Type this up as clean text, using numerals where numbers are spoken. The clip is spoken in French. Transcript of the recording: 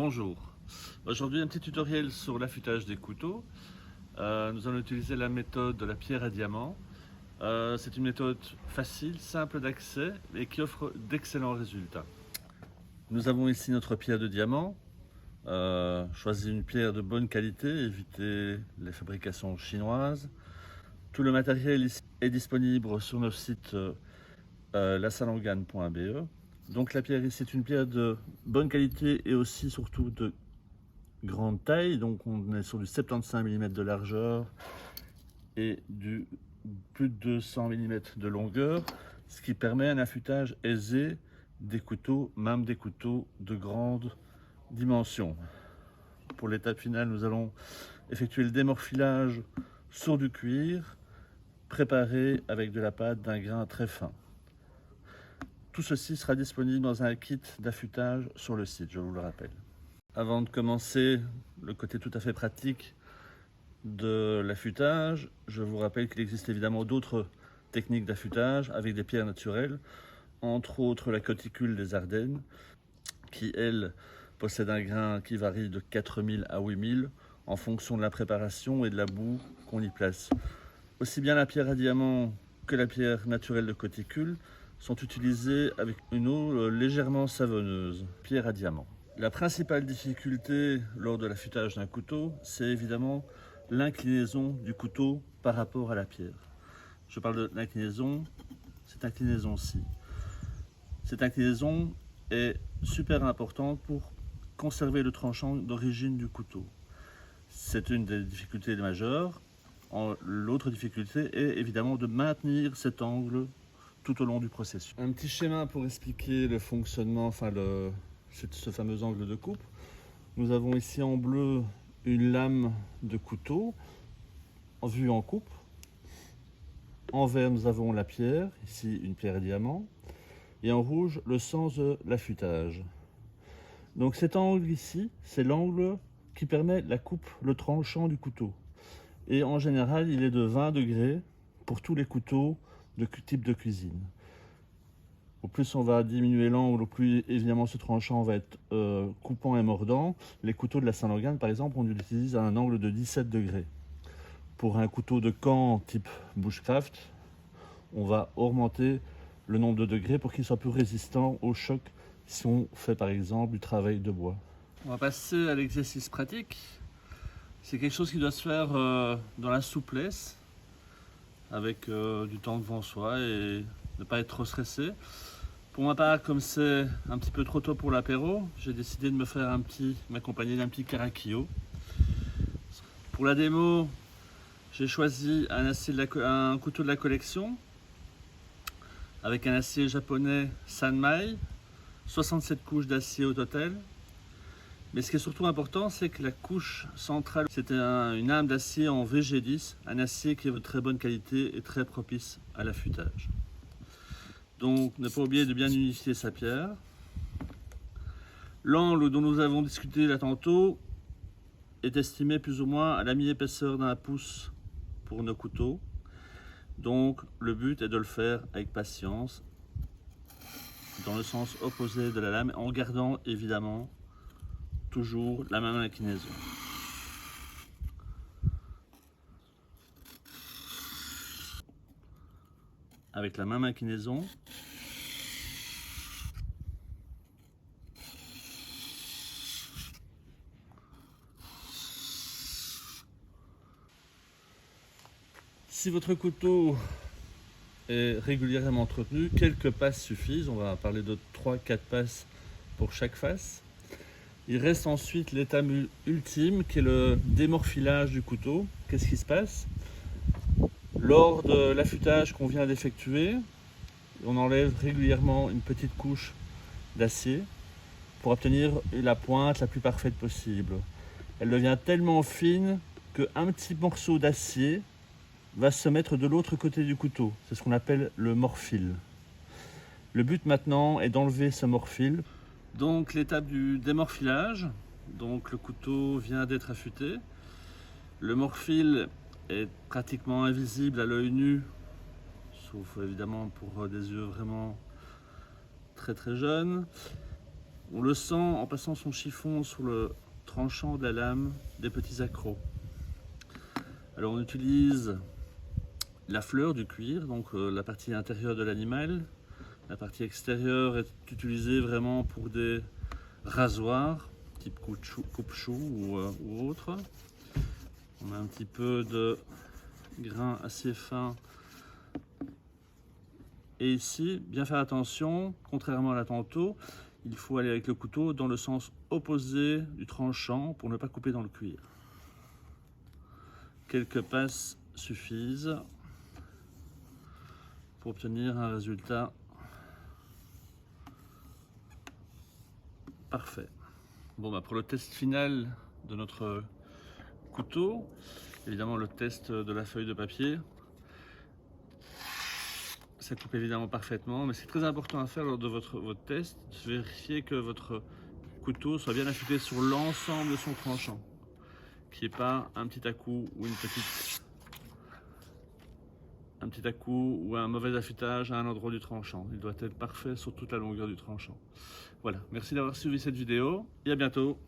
Bonjour, aujourd'hui un petit tutoriel sur l'affûtage des couteaux. Nous allons utiliser la méthode de la pierre à diamant. C'est une méthode facile, simple d'accès et qui offre d'excellents résultats. Nous avons ici notre pierre de diamant. Choisissez une pierre de bonne qualité, évitez les fabrications chinoises. Tout le matériel ici est disponible sur notre site lasalangane.be. Donc la pierre ici est une pierre de bonne qualité et aussi surtout de grande taille. Donc on est sur du 75 mm de largeur et du plus de 200 mm de longueur, ce qui permet un affûtage aisé des couteaux, même des couteaux de grande dimension. Pour l'étape finale, nous allons effectuer le démorphilage sur du cuir préparé avec de la pâte d'un grain très fin. Tout ceci sera disponible dans un kit d'affûtage sur le site, je vous le rappelle. Avant de commencer le côté tout à fait pratique de l'affûtage, je vous rappelle qu'il existe évidemment d'autres techniques d'affûtage avec des pierres naturelles, entre autres la coticule des Ardennes, qui elle possède un grain qui varie de 4000 à 8000 en fonction de la préparation et de la boue qu'on y place. Aussi bien la pierre à diamant que la pierre naturelle de coticule sont utilisées avec une eau légèrement savonneuse, pierre à diamant. La principale difficulté lors de l'affûtage d'un couteau, c'est évidemment l'inclinaison du couteau par rapport à la pierre. Je parle de l'inclinaison, cette inclinaison-ci. Cette inclinaison est super importante pour conserver le tranchant d'origine du couteau. C'est une des difficultés majeures. L'autre difficulté est évidemment de maintenir cet angle tout au long du processus. Un petit schéma pour expliquer le fonctionnement, ce fameux angle de coupe. Nous avons ici en bleu une lame de couteau vue en coupe. En vert, nous avons la pierre, ici une pierre à diamant. Et en rouge, le sens de l'affûtage. Donc cet angle ici, c'est l'angle qui permet la coupe, le tranchant du couteau. Et en général, il est de 20 degrés pour tous les couteaux de type de cuisine. Au plus on va diminuer l'angle, au plus évidemment ce tranchant va être coupant et mordant. Les couteaux de la Saint-Langane, par exemple, on utilise à un angle de 17 degrés. Pour un couteau de camp type bushcraft, on va augmenter le nombre de degrés pour qu'il soit plus résistant au choc si on fait par exemple du travail de bois. On va passer à l'exercice pratique. C'est quelque chose qui doit se faire dans la souplesse, avec du temps devant soi et ne pas être trop stressé. Pour ma part, comme c'est un petit peu trop tôt pour l'apéro, j'ai décidé de m'accompagner d'un petit karakiyo. Pour la démo, j'ai choisi un couteau de la collection avec un acier japonais Sanmai, 67 couches d'acier au total. Mais ce qui est surtout important, c'est que la couche centrale, c'est une âme d'acier en VG10, un acier qui est de très bonne qualité et très propice à l'affûtage. Donc, ne pas oublier de bien unifier sa pierre. L'angle dont nous avons discuté là tantôt est estimé plus ou moins à la mi-épaisseur d'un pouce pour nos couteaux. Donc, le but est de le faire avec patience, dans le sens opposé de la lame, en gardant évidemment toujours la même inclinaison. Avec la même inclinaison, si votre couteau est régulièrement entretenu, quelques passes suffisent. On va parler de 3-4 passes pour chaque face. Il reste ensuite l'étape ultime qui est le démorphilage du couteau. Qu'est-ce qui se passe? Lors de l'affûtage qu'on vient d'effectuer, on enlève régulièrement une petite couche d'acier pour obtenir la pointe la plus parfaite possible. Elle devient tellement fine qu'un petit morceau d'acier va se mettre de l'autre côté du couteau. C'est ce qu'on appelle le morphile. Le but maintenant est d'enlever ce morphile. Donc l'étape du démorphilage, donc le couteau vient d'être affûté. Le morphile est pratiquement invisible à l'œil nu, sauf évidemment pour des yeux vraiment très jeunes. On le sent en passant son chiffon sur le tranchant de la lame, des petits accrocs. Alors on utilise la fleur du cuir, donc la partie intérieure de l'animal. La partie extérieure est utilisée vraiment pour des rasoirs, type coupe-chou ou autre. On a un petit peu de grain assez fin. Et ici, bien faire attention, contrairement à la tantôt, il faut aller avec le couteau dans le sens opposé du tranchant pour ne pas couper dans le cuir. Quelques passes suffisent pour obtenir un résultat parfait. Bon, bah pour le test final de notre couteau, évidemment le test de la feuille de papier, ça coupe évidemment parfaitement, mais c'est très important à faire lors de votre test, de vérifier que votre couteau soit bien affûté sur l'ensemble de son tranchant, qu'il n'y ait pas un petit à-coup ou un mauvais affûtage à un endroit du tranchant. Il doit être parfait sur toute la longueur du tranchant. Voilà, merci d'avoir suivi cette vidéo et à bientôt.